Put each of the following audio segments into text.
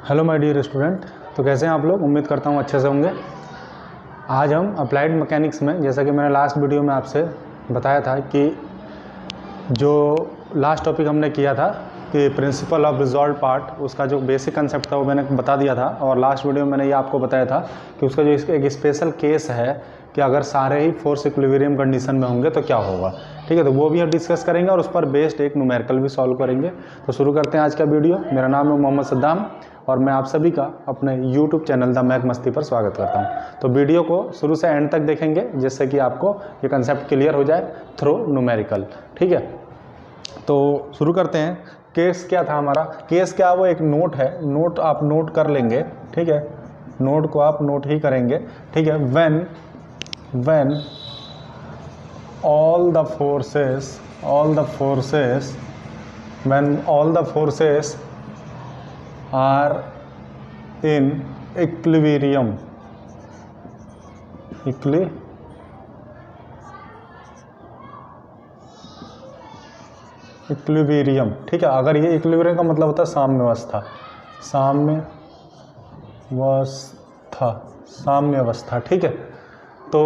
Hello my dear student. तो कैसे हैं आप लोग? उम्मीद करता हूँ अच्छे से होंगे। आज हम अप्लाइड मैकेनिक्स में, जैसा कि मैंने लास्ट वीडियो में आपसे बताया था कि जो लास्ट टॉपिक हमने किया था कि प्रिंसिपल ऑफ रिजॉल्व पार्ट, उसका जो बेसिक कंसेप्ट था वो मैंने बता दिया था। और लास्ट वीडियो में मैंने ये आपको बताया था कि उसका जो एक स्पेशल केस है कि अगर सारे ही फोर्स इक्विलिब्रियम कंडीशन में होंगे तो क्या होगा। ठीक है, तो वो भी हम डिस्कस करेंगे और उस पर बेस्ड एक न्यूमेरिकल भी सॉल्व करेंगे। तो शुरू करते हैं आज का वीडियो। मेरा नाम है मोहम्मद सद्दाम और मैं आप सभी का अपने YouTube चैनल द मैक मस्ती पर स्वागत करता हूं। तो वीडियो को शुरू से एंड तक देखेंगे जिससे कि आपको ये कंसेप्ट क्लियर हो जाए थ्रू न्यूमेरिकल। ठीक है, तो शुरू करते हैं। केस क्या था हमारा? केस क्या, वो एक नोट है, नोट आप नोट कर लेंगे। ठीक है, नोट को आप नोट ही करेंगे। ठीक है, when all the forces are in equilibrium, ठीक है। अगर ये इक्विलिब्रियम का मतलब होता है साम्य अवस्था। ठीक है, तो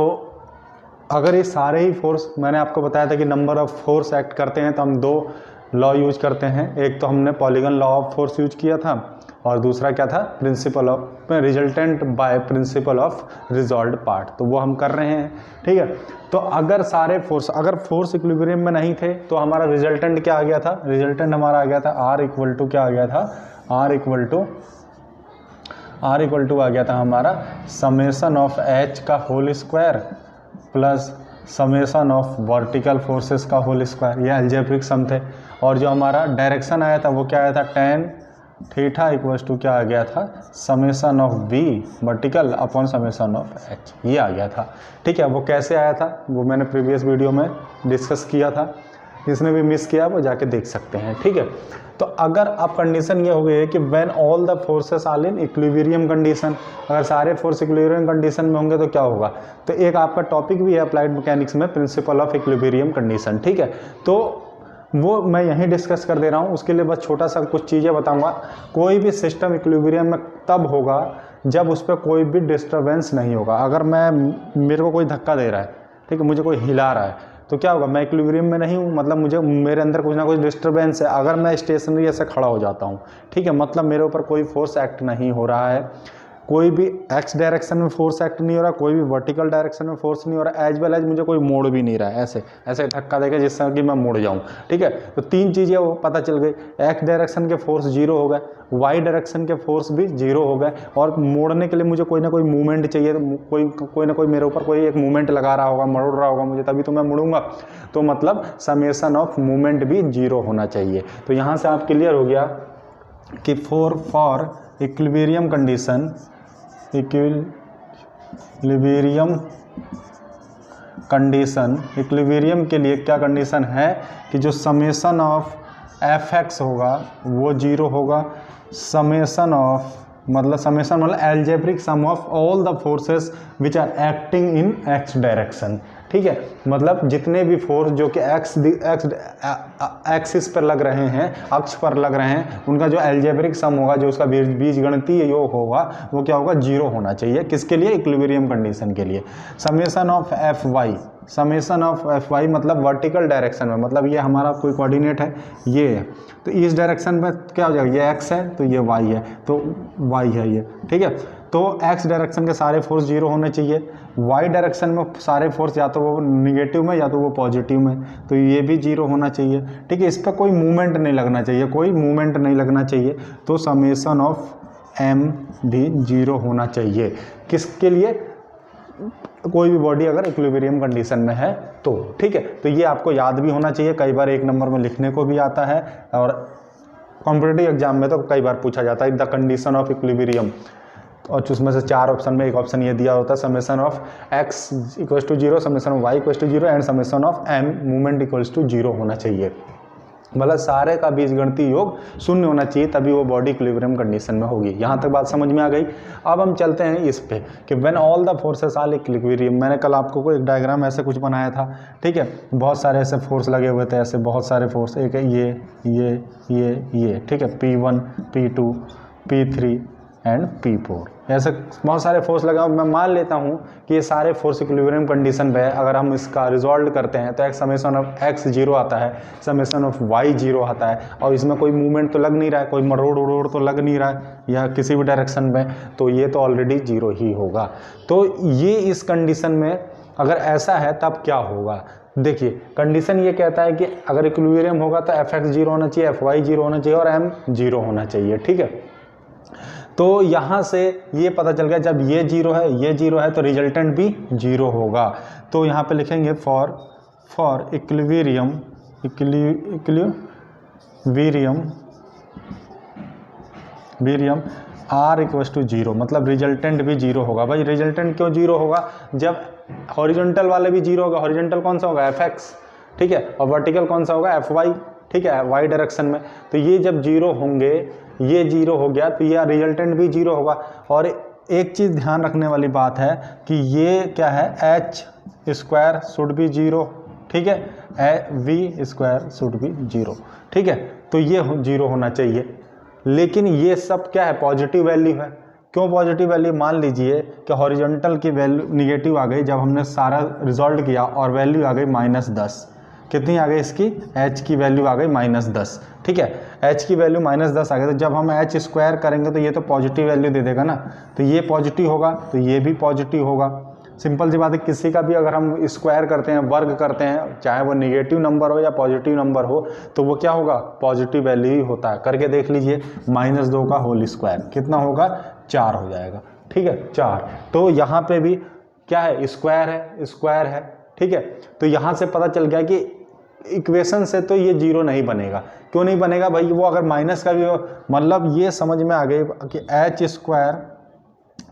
अगर ये सारे ही फोर्स, मैंने आपको बताया था कि नंबर ऑफ फोर्स एक्ट करते हैं तो हम दो लॉ यूज करते हैं। एक तो हमने polygon law of force use किया था और दूसरा क्या था, principle of resultant by principle of resolved part. तो वो हम कर रहे हैं। ठीक है, तो अगर सारे फोर्स, अगर फोर्स इक्विलिब्रियम में नहीं थे तो हमारा रिजल्टेंट क्या आ गया था? रिजल्टेंट हमारा आ गया था R इक्वल टू क्या आ गया था? R इक्वल टू आ गया था हमारा समेशन ऑफ H का whole square plus summation of vertical forces का होल स्क्वायर। ये अलजेब्रिक सम थे। और जो हमारा डायरेक्शन आया था वो क्या आया था? tan थीटा इक्वल्स टू क्या आ गया था? Summation of V vertical upon summation of H, ये आ गया था। ठीक है, वो कैसे आया था वो मैंने प्रीवियस वीडियो में डिस्कस किया था। जिसने भी मिस किया वो जाके देख सकते हैं। ठीक है, तो अगर अब कंडीशन ये हो गई है कि when all the forces are in equilibrium condition, अगर सारे फोर्स इक्विलिब्रियम कंडीशन में होंगे तो क्या होगा? तो एक आपका टॉपिक भी है अप्लाइड मैकेनिक्स में, प्रिंसिपल ऑफ इक्विलिब्रियम कंडीशन। ठीक है, तो वो मैं यहीं डिस्कस कर दे रहा हूँ। उसके लिए बस छोटा सा कुछ चीज़ें बताऊँगा। कोई भी सिस्टम इक्विलिब्रियम में तब होगा जब उस पर कोई भी डिस्टर्बेंस नहीं होगा। अगर मेरे को कोई धक्का दे रहा है, ठीक है, मुझे कोई हिला रहा है, तो क्या होगा? मैं इक्विलिब्रियम में नहीं हूँ, मतलब मेरे अंदर कुछ ना कुछ डिस्टर्बेंस है। अगर मैं स्टेशनरी ऐसे खड़ा हो जाता हूँ, ठीक है, मतलब मेरे ऊपर कोई फोर्स एक्ट नहीं हो रहा है, कोई भी एक्स डायरेक्शन में फोर्स एक्ट नहीं हो रहा, कोई भी वर्टिकल डायरेक्शन में फोर्स नहीं हो रहा, एज वेल एज मुझे कोई मोड़ भी नहीं रहा है, ऐसे धक्का देके जिससे कि मैं मुड़ जाऊं। ठीक है, तो तीन चीज़ें वो पता चल गई। एक्स डायरेक्शन के फोर्स जीरो हो गए, वाई डायरेक्शन के फोर्स भी जीरो हो गए, और मोड़ने के लिए मुझे कोई ना कोई मूवमेंट चाहिए। तो कोई ना कोई मेरे ऊपर कोई एक मूवमेंट लगा रहा होगा, मोड़ रहा होगा मुझे, तभी तो मैं मुड़ूंगा। तो मतलब समेशन ऑफ मूवमेंट भी जीरो होना चाहिए। तो यहाँ से आप क्लियर हो गया कि फॉर इक्विलिब्रियम कंडीशन, इक्विलिब्रियम के लिए क्या कंडीशन है कि जो समेशन ऑफ एफ एक्स होगा वो जीरो होगा। समेशन मतलब algebraic sum of all the forces which are acting in X direction. ठीक है, मतलब जितने भी फोर्स जो कि एक्सिस पर लग रहे हैं, अक्ष पर लग रहे हैं, उनका जो एल्जेब्रिक सम होगा, जो उसका बीजगणितीय योग होगा, वो क्या होगा? जीरो होना चाहिए। किसके लिए? इक्विलिब्रियम कंडीशन के लिए। समेशन ऑफ एफ वाई मतलब वर्टिकल डायरेक्शन में, मतलब ये हमारा कोई कोऑर्डिनेट है, ये है, तो इस डायरेक्शन में क्या हो जाएगा? ये एक्स है तो ये वाई है, तो वाई है ये। ठीक है, तो एक्स डायरेक्शन के सारे फोर्स जीरो होने चाहिए। वाई डायरेक्शन में सारे फोर्स या तो वो निगेटिव में या तो वो पॉजिटिव में, तो ये भी जीरो होना चाहिए। ठीक है, इस पर कोई मूवमेंट नहीं लगना चाहिए, तो समेशन ऑफ एम भी जीरो होना चाहिए। किसके लिए? कोई भी बॉडी अगर इक्विलिब्रियम कंडीशन में है तो। ठीक है, तो ये आपको याद भी होना चाहिए। कई बार एक नंबर में लिखने को भी आता है और कॉम्पिटिटिव एग्जाम में तो कई बार पूछा जाता है द कंडीशन ऑफ इक्विलिब्रियम, और उसमें से 4 ऑप्शन में एक ऑप्शन ये दिया होता है summation of X equals to zero, summation of Y equals to zero and summation of M movement equals to zero होना चाहिए। मतलब सारे का बीजगणितीय योग शून्य होना चाहिए, तभी वो बॉडी इक्विलिब्रियम कंडीशन में होगी। यहाँ तक बात समझ में आ गई। अब हम चलते हैं इस पे कि when all the forces are equilibrium. मैंने कल आपको एक डायग्राम ऐसे कुछ बनाया था, ठीक है, बहुत सारे ऐसे फोर्स लगे हुए थे, ऐसे बहुत सारे फोर्स, एक है ये, ठीक है, P1 P2 P3 and P4। ऐसे बहुत सारे फोर्स लगा, मैं मान लेता हूँ कि ये सारे फोर्स इक्विलिब्रियम कंडीशन पे है। अगर हम इसका रिजॉल्व करते हैं तो एक समेशन ऑफ x 0 आता है, समेशन ऑफ y 0 आता है, और इसमें कोई मूवमेंट तो लग नहीं रहा है, कोई मरोड़ उड़ोड़ तो लग नहीं रहा है या किसी भी डायरेक्शन में, तो ये तो ऑलरेडी 0 ही होगा। तो ये इस कंडीशन में अगर ऐसा है तब क्या होगा, देखिए कंडीशन ये कहता है कि अगर इक्विलिब्रियम होगा तो fx 0 होना चाहिए, fy 0 होना चाहिए और m 0 होना चाहिए, ठीक है। तो यहाँ से ये पता चल गया जब ये 0 है, ये 0 है, तो रिजल्टेंट भी 0 होगा। तो यहाँ पे लिखेंगे for equilibrium r equals to 0, मतलब रिजल्टेंट भी 0 होगा। भाई रिजल्टेंट क्यों 0 होगा, जब हॉरिजॉन्टल वाले भी 0 होगा, हॉरिजॉन्टल कौन सा होगा fx, ठीक है, और वर्टिकल कौन सा होगा fy, ठीक है, y डायरेक्शन में। तो ये जब 0 होंगे, ये 0 हो गया तो ये रिजल्टेंट भी 0 होगा। और एक चीज़ ध्यान रखने वाली बात है कि ये क्या है, h स्क्वायर शुड बी 0, ठीक है, v स्क्वायर शुड बी 0, ठीक है। तो ये 0 होना चाहिए, लेकिन ये सब क्या है, पॉजिटिव वैल्यू है। क्यों पॉजिटिव वैल्यू, मान लीजिए कि हॉरिजॉन्टल की वैल्यू निगेटिव आ गई जब हमने सारा रिजॉल्व किया और वैल्यू आ गई -10, कितनी आ गई इसकी, h की वैल्यू आ गई -10, ठीक है, h की वैल्यू -10 आ गई। तो जब हम h स्क्वायर करेंगे तो ये तो पॉजिटिव वैल्यू दे देगा ना, तो ये पॉजिटिव होगा तो ये भी पॉजिटिव होगा। सिंपल सी बात है, किसी का भी अगर हम स्क्वायर करते हैं, वर्ग करते हैं, चाहे वो निगेटिव नंबर हो या पॉजिटिव नंबर हो, तो वो क्या होगा, पॉजिटिव वैल्यू ही होता है। करके देख लीजिए, -2 का होल स्क्वायर कितना होगा, 4 हो जाएगा, ठीक है, 4। तो यहाँ पे भी क्या है, स्क्वायर है, ठीक है। तो यहाँ से पता चल गया कि इक्वेशन से तो ये 0 नहीं बनेगा। क्यों नहीं बनेगा भाई, वो अगर माइनस का भी हो, मतलब ये समझ में आ गई कि h square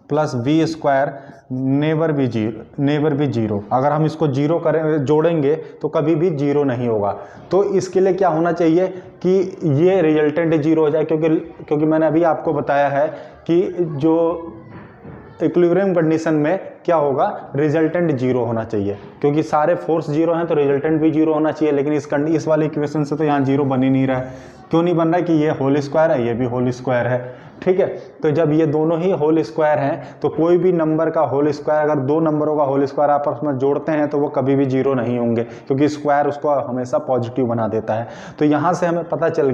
plus v square never भी 0। अगर हम इसको 0 करें, जोड़ेंगे तो कभी भी 0 नहीं होगा। तो इसके लिए क्या होना चाहिए कि ये रिजल्टेंट 0 हो जाए, क्योंकि मैंने अभी आपको बताया है कि जो इक्विलिब्रियम कंडीशन में क्या होगा, रिजल्टेंट 0 होना चाहिए, क्योंकि सारे फोर्स 0 हैं तो रिजल्टेंट भी 0 होना चाहिए। लेकिन इस वाले इक्वेशन से तो यहाँ 0 बन ही नहीं रहा है। क्यों नहीं बन रहा है, कि ये होल स्क्वायर है, ये भी होल स्क्वायर है, ठीक है। तो जब ये दोनों ही होल स्क्वायर हैं तो कोई भी नंबर का होल स्क्वायर, अगर दो नंबरों का होल स्क्वायर आपस में जोड़ते हैं तो वो कभी भी 0 नहीं होंगे, क्योंकि स्क्वायर उसको हमेशा पॉजिटिव बना देता है। तो यहाँ से हमें पता चल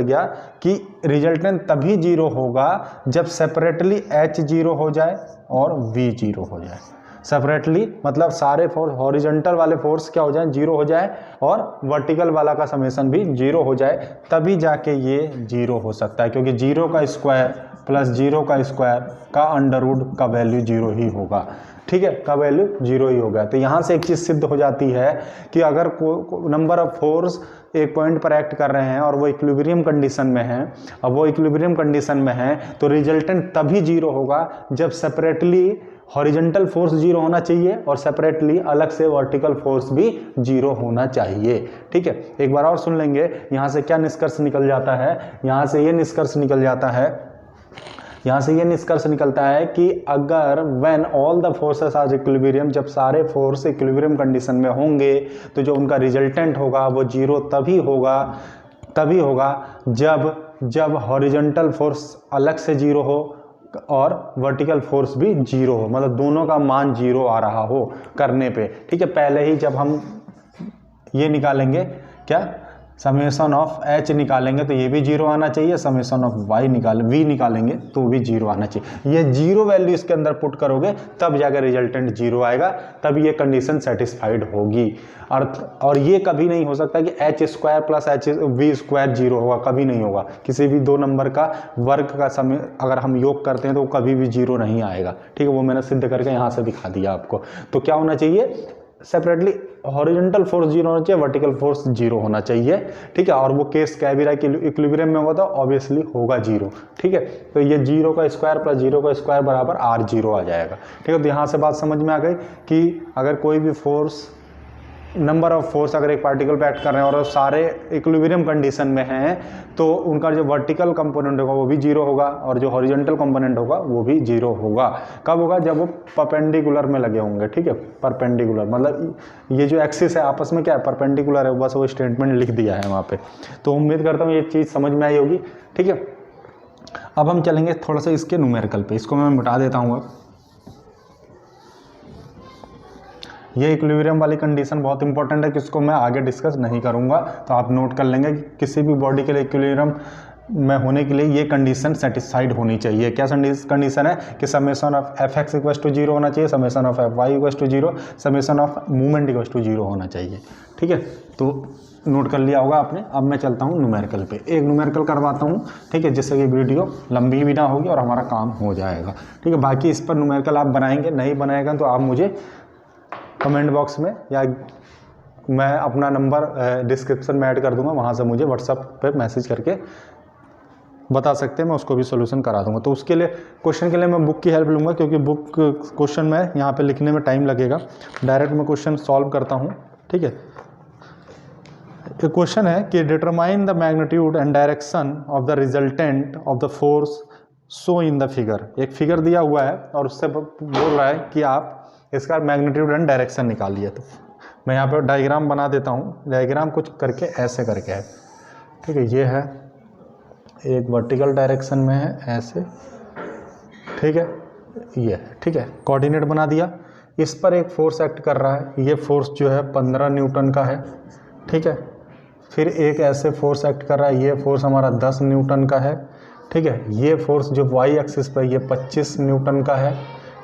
गया कि रिजल्टेंट तभी 0 होगा जब सेपरेटली h 0 हो जाए और v 0 हो जाए। सेपरेटली मतलब सारे फोर्स, हॉरिजॉन्टल वाले फोर्स क्या हो जाए, 0 हो जाए, और वर्टिकल वाला का समेशन भी 0 हो जाए, तभी जाके ये 0 हो सकता है। क्योंकि 0 का स्क्वायर प्लस 0 का स्क्वायर का अंडरवुड का वैल्यू 0 ही होगा, ठीक है, का वैल्यू 0 ही होगा। तो यहाँ से एक चीज़ सिद्ध हो जाती है कि अगर नंबर ऑफ फोर्स एक पॉइंट पर एक्ट कर रहे हैं और वो इक्विलिब्रियम कंडीशन में है, अब वो इक्विलिब्रियम कंडीशन में है, तो रिजल्टेंट तभी 0 होगा जब सेपरेटली हॉरिजॉन्टल फोर्स 0 होना चाहिए और सेपरेटली अलग से वर्टिकल फोर्स भी 0 होना चाहिए, ठीक है। एक बार और सुन लेंगे, यहाँ से क्या निष्कर्ष निकल जाता है, यहाँ से ये निष्कर्ष निकलता है कि अगर when all the forces are equilibrium, जब सारे फोर्स इक्विलिब्रियम कंडीशन में होंगे तो जो उनका रिजल्टेंट होगा वो 0 तभी होगा जब हॉरिजॉन्टल फोर्स अलग से 0 हो और वर्टिकल फोर्स भी 0 हो, मतलब दोनों का मान 0 आ रहा हो करने पे, ठीक है। पहले ही जब हम ये निकालेंगे, क्या समेशन ऑफ h निकालेंगे तो ये भी 0 आना चाहिए, समेशन ऑफ v निकालेंगे तो भी 0 आना चाहिए। ये 0 वैल्यू इसके अंदर पुट करोगे तब जाकर रिजल्टेंट 0 आएगा, तब ये कंडीशन सेटिस्फाइड होगी। और ये कभी नहीं हो सकता कि h square plus v square 0 होगा, कभी नहीं होगा। किसी भी दो नंबर का वर्ग का समय अगर हम योग करते हैं तो वो कभी भी 0 नहीं आएगा, ठीक है। वो मैंने सिद्ध करके यहाँ से दिखा दिया आपको। तो क्या होना चाहिए, सेपरेटली हॉरिजॉन्टल फोर्स 0 होना चाहिए, वर्टिकल फोर्स 0 होना चाहिए, ठीक है। और वो केस कह भी रहा है कि इक्विलिब्रियम में होगा तो ऑब्वियसली होगा 0, ठीक है। तो ये 0 का स्क्वायर प्लस 0 का स्क्वायर बराबर r0 आ जाएगा, ठीक है। तो यहाँ से बात समझ में आ गई कि अगर कोई भी फोर्स, नंबर ऑफ फोर्स अगर एक पार्टिकल पे एक्ट कर रहे हैं और सारे इक्विलिब्रियम कंडीशन में हैं, तो उनका जो वर्टिकल कंपोनेंट होगा वो भी 0 होगा और जो हॉरिजॉन्टल कंपोनेंट होगा वो भी 0 होगा। कब होगा, जब वो परपेंडिकुलर में लगे होंगे, ठीक है। परपेंडिकुलर मतलब ये जो एक्सिस है आपस में क्या है, परपेंडिकुलर है, बस वो स्टेटमेंट लिख दिया है वहाँ पे। तो उम्मीद करता हूँ ये चीज़ समझ में आई होगी, ठीक है। अब हम चलेंगे थोड़ा सा इसके न्यूमेरिकल पे, इसको मैं मिटा देता हूँ। अब ये इक्विलिब्रियम वाली कंडीशन बहुत इंपॉर्टेंट है कि इसको मैं आगे डिस्कस नहीं करूँगा, तो आप नोट कर लेंगे कि किसी भी बॉडी के लिए इक्विलिब्रियम में होने के लिए ये कंडीशन सेटिस्फाइड होनी चाहिए। क्या कंडीशन है कि summation of F X equal to 0 होना चाहिए, summation of F Y equal to 0, summation of movement equal to 0 होना चाहिए। ठीक है, तो नोट कर लिया होगा आपने। अब मैं चलता हूँ न्यूमेरिकल पे, एक न्यूमेरिकल करवाता हूँ, ठीक है, जिससे कि वीडियो लंबी भी ना होगी और हमारा काम हो जाएगा। ठीक है, बाकी इस पर न्यूमेरिकल आप बनाएंगे, नहीं बनाएगा तो आप मुझे कमेंट बॉक्स में या मैं अपना नंबर डिस्क्रिप्शन में ऐड कर दूंगा, वहाँ से मुझे व्हाट्सएप पे मैसेज करके बता सकते हैं, मैं उसको भी सोल्यूशन करा दूंगा। तो उसके लिए क्वेश्चन के लिए मैं बुक की हेल्प लूँगा, क्योंकि बुक क्वेश्चन में यहाँ पे लिखने में टाइम लगेगा। डायरेक्ट मैं क्वेश्चन सॉल्व करता हूँ। ठीक है, एक क्वेश्चन है कि determine the magnitude and direction of the resultant of the force so in the figure. एक फिगर दिया हुआ है और उससे बोल रहा है कि आप इसका मैग्नीट्यूड एंड डायरेक्शन निकालिए। तो मैं यहाँ पे डायग्राम बना देता हूँ। डायग्राम कुछ करके ऐसे करके है, ठीक है, ये है एक वर्टिकल डायरेक्शन में है ऐसे, ठीक है, ये है, ठीक है, कोऑर्डिनेट बना दिया। इस पर एक फोर्स एक्ट कर रहा है, ये फोर्स जो है 15 न्यूटन का है। ठीक है, फिर एक ऐसे फोर्स एक्ट कर रहा है, ये फोर्स हमारा 10 न्यूटन का है। ठीक है, ये फोर्स जो वाई एक्सिस पर ये 25 न्यूटन का है।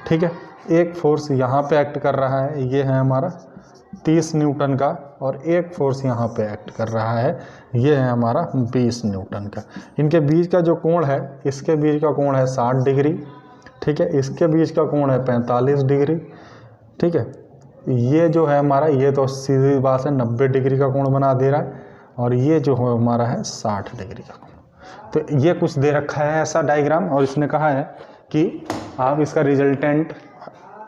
ठीक है, एक फोर्स यहाँ पे एक्ट कर रहा है, ये है हमारा 30 न्यूटन का, और एक फोर्स यहाँ पे एक्ट कर रहा है, ये है हमारा 20 न्यूटन का। इनके बीच का जो कोण है, इसके बीच का कोण है 60 डिग्री। ठीक है, इसके बीच का कोण है 45 डिग्री। ठीक है, ये जो है हमारा, ये तो सीधी बात है 90 डिग्री का कोण बना दे रहा है, और ये जो है हमारा है 60 डिग्री का कोण। तो ये कुछ दे रखा है ऐसा डायग्राम, और इसने कहा है कि आप इसका रिजल्टेंट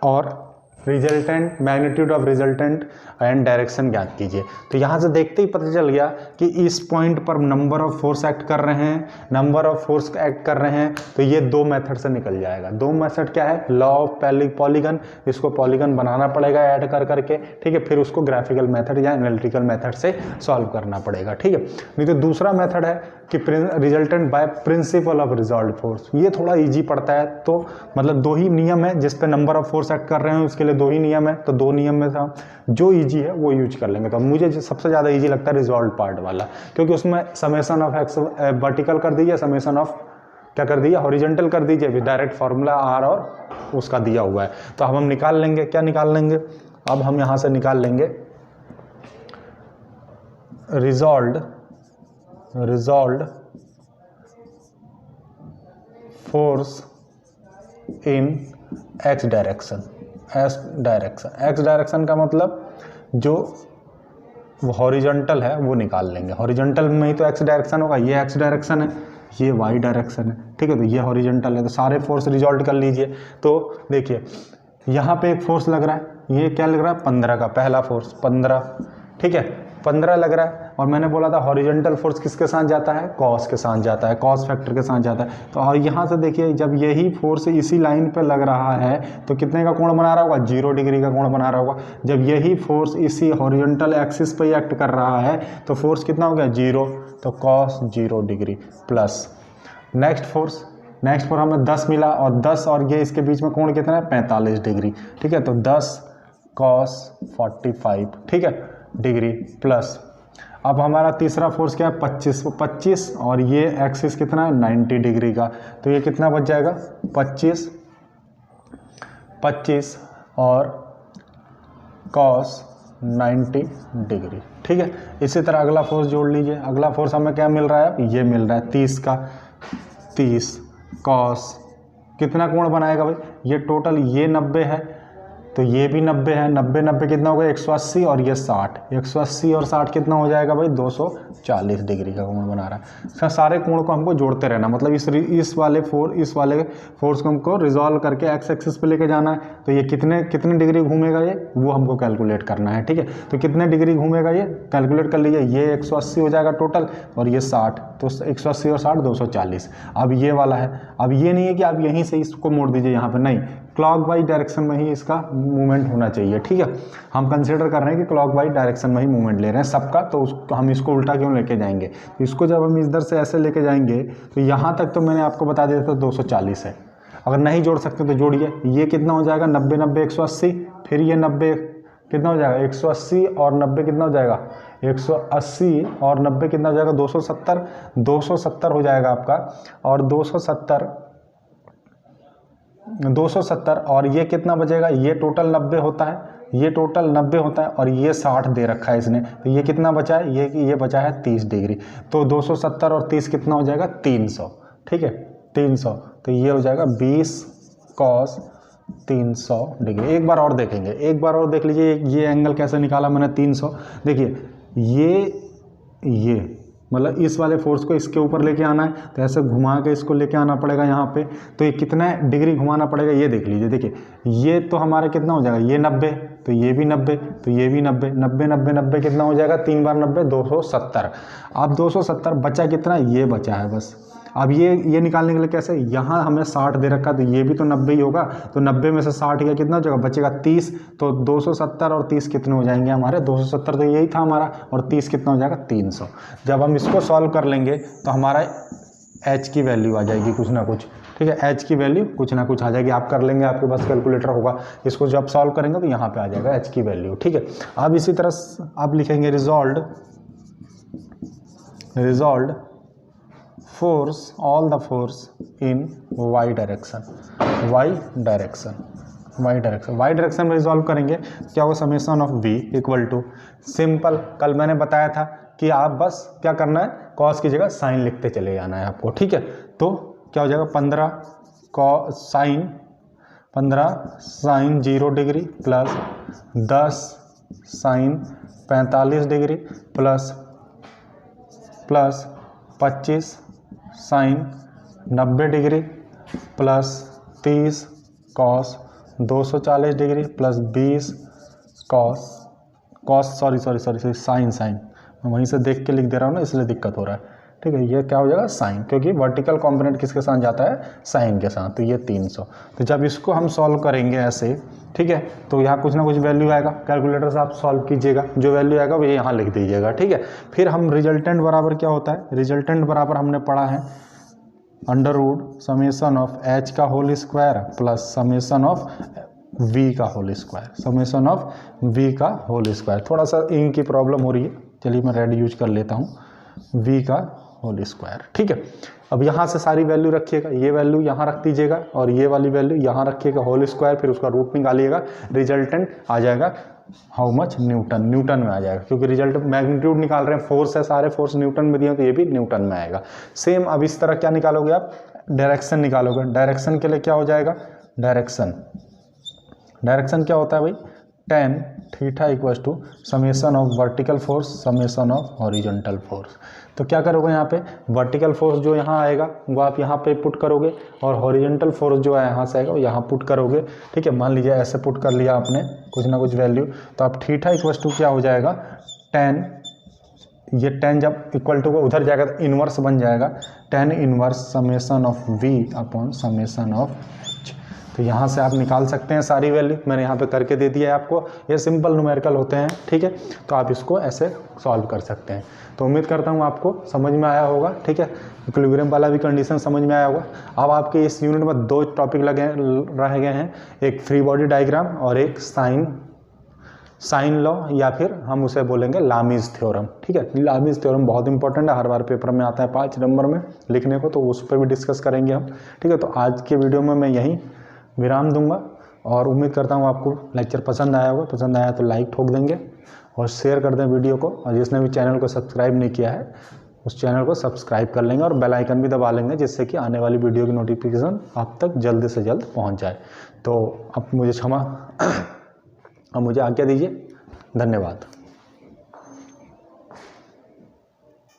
और magnitude of resultant and direction ज्ञात कीजिए। तो यहाँ से देखते ही पता चल गया कि इस पॉइंट पर नंबर ऑफ फोर्स एक्ट कर रहे हैं, नंबर ऑफ फोर्स एक्ट कर रहे हैं, तो ये दो मेथड से निकल जाएगा। दो मेथड क्या है, लॉ ऑफ पॉलीगन, इसको पॉलीगन बनाना पड़ेगा ऐड कर करके। ठीक है, फिर उसको ग्राफिकल मेथड या एनालिटिकल मेथड से सॉल्व करना पड़ेगा। ठीक है, नहीं तो दूसरा मेथड है कि resultant by principle of resolve force, ये थोड़ा ईजी पड़ता है। तो मतलब दो ही नियम है जिस पे नंबर ऑफ फोर्स एक्ट कर रहे हैं, उसके लिए दो ही नियम है, तो दो नियम में था जो इजी है वो यूज कर लेंगे। तो मुझे सबसे ज़्यादा इजी लगता है रिजॉल्व पार्ट वाला, क्योंकि उसमें समेशन ऑफ एक्स वर्टिकल कर दीजिए, समेशन ऑफ क्या कर दिया, हॉरिजॉन्टल कर दीजिए, भी डायरेक्ट फार्मूला आर और उसका दिया हुआ है। तो अब हम निकाल लेंगे, क्या निकाल लेंगे, अब हम यहाँ से निकाल लेंगे resolved force in X direction. X direction का मतलब जो हॉरिजॉन्टल है वो निकाल लेंगे। हॉरिजॉन्टल में ही तो एक्स डायरेक्शन होगा, ये एक्स डायरेक्शन है, ये वाई डायरेक्शन है। ठीक है, तो ये हॉरिजॉन्टल है, तो सारे फोर्स रिजॉल्व कर लीजिए। तो देखिए यहाँ पे एक फोर्स लग रहा है, ये क्या लग रहा है, 15 का, पहला फोर्स 15। ठीक है, 15 लग रहा है, और मैंने बोला था हॉरिजॉन्टल फोर्स किसके साथ जाता है, कॉस के साथ जाता है, कॉस फैक्टर के साथ जाता है। तो और यहाँ से देखिए जब यही फोर्स इसी लाइन पे लग रहा है तो कितने का कोण बना रहा होगा, 0 डिग्री का कोण बना रहा होगा। जब यही फोर्स इसी हॉरिजॉन्टल एक्सिस पे एक्ट कर रहा है तो फोर्स कितना हो गया, 0, तो cos 0 degree plus next force हमें 10 मिला, और 10 और ये इसके बीच में कोण कितना है, 45 डिग्री। ठीक है, तो 10 कॉस 45, ठीक है, डिग्री प्लस अब हमारा तीसरा फोर्स क्या है, 25 और ये एक्सिस कितना है, 90 डिग्री का। तो ये कितना बच जाएगा, 25 और कॉस 90 डिग्री। ठीक है, इसी तरह अगला फोर्स जोड़ लीजिए। अगला फोर्स हमें क्या मिल रहा है, ये मिल रहा है 30 का, 30 कॉस कितना कोण बनाएगा भाई, ये टोटल ये 90 है, तो ये भी 90 है, 90 कितना होगा, 180, और ये 60, 180 और 60 कितना हो जाएगा भाई, 240 डिग्री का कोण बना रहा है। सारे कोण को हमको जोड़ते रहना, मतलब इस वाले फोर्स को हमको रिजॉल्व करके एक्स एक्सिस पे लेके जाना है। तो ये कितने डिग्री घूमेगा ये, वो हमको कैलकुलेट करना है। ठीक है, तो कितने डिग्री घूमेगा ये कैलकुलेट कर लीजिए। ये 180 हो जाएगा टोटल, और ये 60, तो 180 और 60 240। अब ये वाला है, अब ये नहीं है कि आप यहीं से इसको मोड़ दीजिए यहाँ पे, नहीं, क्लॉक वाइज डायरेक्शन में ही इसका मूवमेंट होना चाहिए, ठीक है। हम कंसिडर कर रहे हैं कि क्लॉक वाइज डायरेक्शन में ही मूवमेंट ले रहे हैं सबका, तो हम इसको उल्टा क्यों लेके जाएंगे। तो इसको जब हम इधर से ऐसे लेके जाएंगे तो यहाँ तक तो मैंने आपको बता दिया था 240 है। अगर नहीं जोड़ सकते तो जोड़िए, ये कितना हो जाएगा 90 90 180, फिर ये 90 कितना हो जाएगा 180 और 90 कितना हो जाएगा 180 और 90 कितना हो जाएगा 270, 270 हो जाएगा आपका। और 270 और ये कितना बचेगा, ये टोटल 90 होता है, ये टोटल 90 होता है और ये 60 दे रखा है इसने, तो ये कितना बचा है, ये बचा है 30 डिग्री। तो 270 और 30 कितना हो जाएगा 300, ठीक है 300। तो ये हो जाएगा 20 cos 300 डिग्री। एक बार और देखेंगे, एक बार और देख लीजिए ये एंगल कैसे निकाला मैंने 300। देखिए ये मतलब इस वाले फोर्स को इसके ऊपर लेके आना है, तो ऐसे घुमा के इसको लेके आना पड़ेगा यहाँ पे। तो ये कितना डिग्री घुमाना पड़ेगा ये देख लीजिए। देखिए ये तो हमारा कितना हो जाएगा, ये 90, तो ये भी 90, तो ये भी 90, 90 90 90 कितना हो जाएगा 3 बार 90 270। अब 270 बचा कितना, ये बचा है बस। अब ये निकालने के लिए कैसे, यहाँ हमें 60 दे रखा, तो ये भी तो 90 ही होगा, तो 90 में से 60 का कितना हो जाएगा, बचेगा 30। तो 270 और 30 कितने हो जाएंगे हमारे, 270 तो यही था हमारा, और 30 कितना हो जाएगा 300। जब हम इसको सॉल्व कर लेंगे तो हमारा h की वैल्यू आ जाएगी कुछ ना कुछ, ठीक है, h की वैल्यू कुछ ना कुछ आ जाएगी। आप कर लेंगे, आपके पास कैलकुलेटर होगा, इसको जब सॉल्व करेंगे तो यहाँ पे आ जाएगा h की वैल्यू, ठीक है। अब इसी तरह आप लिखेंगे resolve force, all the force in Y direction में रिजॉल्व करेंगे। क्या होगा, summation of v equal to, simple, कल मैंने बताया था कि आप बस क्या करना है, कॉस की जगह साइन लिखते चले जाना है आपको, ठीक है। तो क्या हो जाएगा 15 sine 0 degree plus 10 sine 45 degree plus 25 sine 90 degree plus 30 cos 240 degree plus 20 sine मैं वहीं से देख के लिख दे रहा हूँ ना, इसलिए दिक्कत हो रहा है, ठीक है। ये क्या हो जाएगा साइन, क्योंकि वर्टिकल कंपोनेंट किसके साथ जाता है, साइन के साथ, तो ये 300। तो जब इसको हम सॉल्व करेंगे ऐसे, ठीक है, तो यहाँ कुछ ना कुछ वैल्यू आएगा, कैलकुलेटर से आप सॉल्व कीजिएगा, जो वैल्यू आएगा वो यहाँ लिख दीजिएगा, ठीक है। फिर हम रिजल्टेंट बराबर क्या होता है, रिजल्टेंट बराबर हमने पढ़ा है under root summation of h का whole square plus summation of v का होल स्क्वायर, थोड़ा सा इंक की प्रॉब्लम हो रही है, चलिए मैं रेड यूज कर लेता हूँ, v का होल स्क्वायर, ठीक है। अब यहाँ से सारी वैल्यू रखिएगा, ये वैल्यू यहाँ रख दीजिएगा और ये वाली वैल्यू यहाँ रखिएगा, होल स्क्वायर, फिर उसका रूट निकालिएगा, रिजल्टेंट आ जाएगा हाउ मच, न्यूटन में आ जाएगा, क्योंकि रिजल्ट मैग्नीट्यूड निकाल रहे हैं, फोर्स है, सारे फोर्स न्यूटन में दिए तो ये भी न्यूटन में आएगा। सेम अब इस तरह क्या निकालोगे आप, डायरेक्शन निकालोगे। डायरेक्शन के लिए क्या हो जाएगा, डायरेक्शन क्या होता है भाई, tan theta equals to summation of vertical force summation of horizontal force. तो क्या करोगे यहाँ पे, वर्टिकल फोर्स जो यहाँ आएगा वो आप यहाँ पे पुट करोगे, और हॉरिजॉन्टल फोर्स जो है यहाँ से आएगा वो यहाँ पुट करोगे, ठीक है। मान लीजिए ऐसे पुट कर लिया आपने कुछ ना कुछ वैल्यू, तो आप थीटा इक्वल्स टू क्या हो जाएगा, tan, ये tan जब इक्वल टू को उधर जाएगा तो इनवर्स बन जाएगा, tan inverse summation of v upon summation of h। तो यहाँ से आप निकाल सकते हैं सारी वैल्यू, मैंने यहाँ पे करके दे दिया है आपको, ये सिंपल न्यूमेरिकल होते हैं, ठीक है। तो आप इसको ऐसे सॉल्व कर सकते हैं। तो उम्मीद करता हूँ आपको समझ में आया होगा, ठीक है, इक्विलिब्रियम वाला भी कंडीशन समझ में आया होगा। अब आपके इस यूनिट में 2 टॉपिक रह गए हैं, एक फ्री बॉडी डायग्राम और एक साइन लॉ, या फिर हम उसे बोलेंगे लामीज थ्योरम, ठीक है। लामीज थ्योरम बहुत इंपॉर्टेंट है, हर बार पेपर में आता है 5 नंबर में लिखने को, तो उस पर भी डिस्कस करेंगे हम, ठीक है। तो आज के वीडियो में मैं यहीं विराम दूंगा और उम्मीद करता हूँ आपको लेक्चर पसंद आया होगा। पसंद आया तो लाइक ठोक देंगे और शेयर कर दें वीडियो को, और जिसने भी चैनल को सब्सक्राइब नहीं किया है उस चैनल को सब्सक्राइब कर लेंगे और बेल आइकन भी दबा लेंगे, जिससे कि आने वाली वीडियो की नोटिफिकेशन आप तक जल्द से जल्द पहुँच जाए। तो अब मुझे आज्ञा दीजिए, धन्यवाद।